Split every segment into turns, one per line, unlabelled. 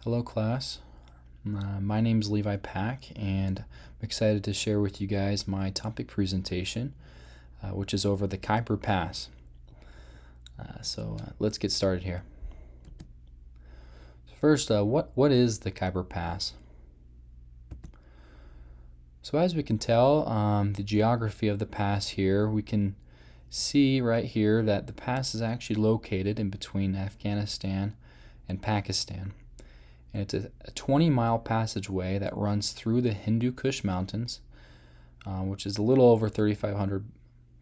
Hello class, my name is Levi Pack and I'm excited to share with you guys my topic presentation which is over the Khyber Pass. Let's get started here. First, what is the Khyber Pass? So as we can tell, the geography of the pass here, we can see right here that the pass is actually located in between Afghanistan and Pakistan. And it's a 20-mile passageway that runs through the Hindu Kush Mountains, which is a little over 3,500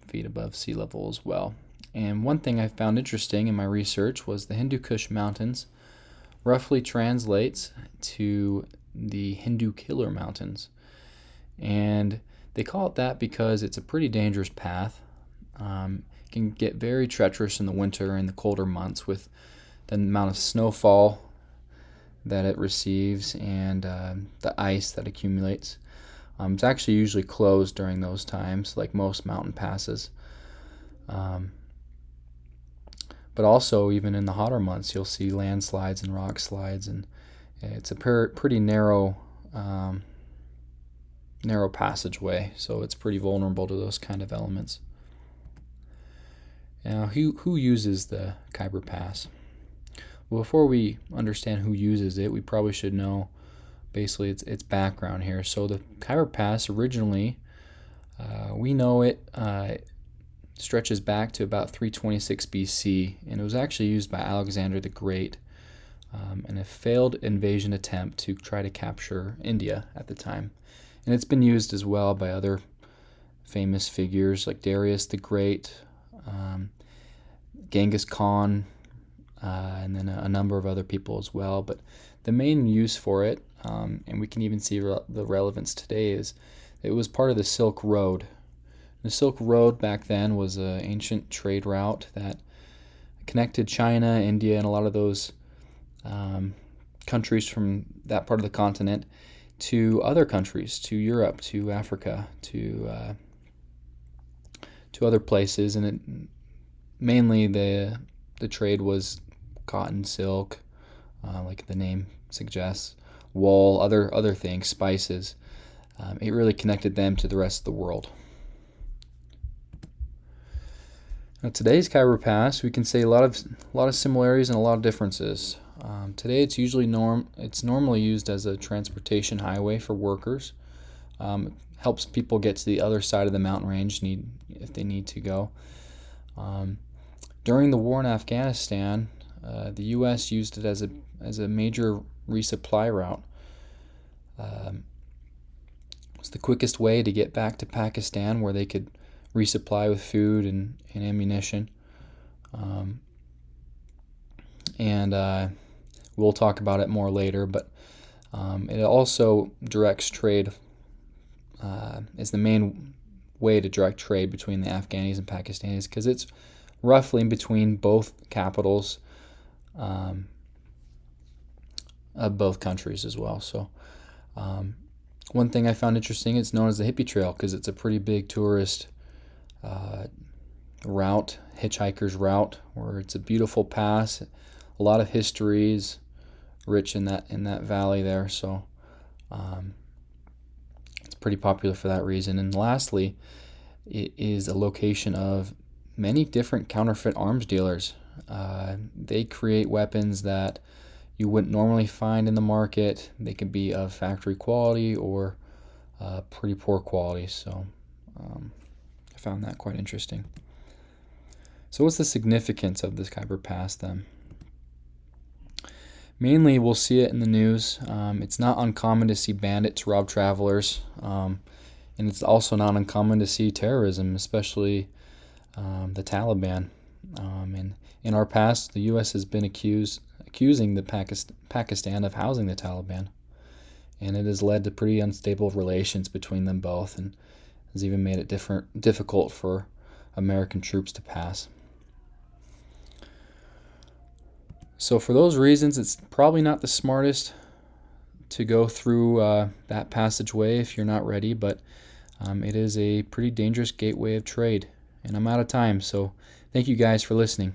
feet above sea level as well. And one thing I found interesting in my research was the Hindu Kush Mountains roughly translates to the Hindu Killer Mountains. And they call it that because it's a pretty dangerous path. It can get very treacherous in the winter and the colder months with the amount of snowfall that it receives and the ice that accumulates. It's actually usually closed during those times, like most mountain passes. But also, even in the hotter months, you'll see landslides and rock slides, and it's a pretty narrow passageway, so it's pretty vulnerable to those kind of elements. Now, who uses the Khyber Pass? Well, before we understand who uses it, we probably should know basically its background here. So the Khyber Pass originally, we know it stretches back to about 326 BC, and it was actually used by Alexander the Great in a failed invasion attempt to try to capture India at the time. And it's been used as well by other famous figures like Darius the Great, Genghis Khan, and then a number of other people as well. But the main use for it, and we can even see the relevance today, is it was part of the Silk Road. The Silk Road back then was an ancient trade route that connected China, India, and a lot of those countries from that part of the continent to other countries, to Europe, to Africa, to other places. And it mainly the trade was cotton, silk, like the name suggests, wool, other things, spices. It really connected them to the rest of the world. Now, today's Khyber Pass, we can say a lot of similarities and a lot of differences. Today, it's normally used as a transportation highway for workers. Helps people get to the other side of the mountain range if they need to go. During the war in Afghanistan, the U.S. used it as a major resupply route. It's the quickest way to get back to Pakistan, where they could resupply with food and ammunition. We'll talk about it more later, but it also directs trade, is the main way to direct trade between the Afghanis and Pakistanis, because it's roughly in between both capitals of both countries as well. So one thing I found interesting, it's known as the Hippie Trail because it's a pretty big tourist route, hitchhiker's route, where it's a beautiful pass, a lot of histories rich in that valley there. So it's pretty popular for that reason. And lastly, it is a location of many different counterfeit arms dealers. They create weapons that you wouldn't normally find in the market. They can be of factory quality or pretty poor quality. So I found that quite interesting. So what's the significance of this Khyber Pass then? Mainly, we'll see it in the news. It's not uncommon to see bandits rob travelers, and it's also not uncommon to see terrorism, especially the Taliban. And in our past, the U.S. has been accusing the Pakistan of housing the Taliban, and it has led to pretty unstable relations between them both, and has even made it difficult for American troops to pass. So for those reasons, it's probably not the smartest to go through that passageway if you're not ready, but it is a pretty dangerous gateway of trade. And I'm out of time, so thank you guys for listening.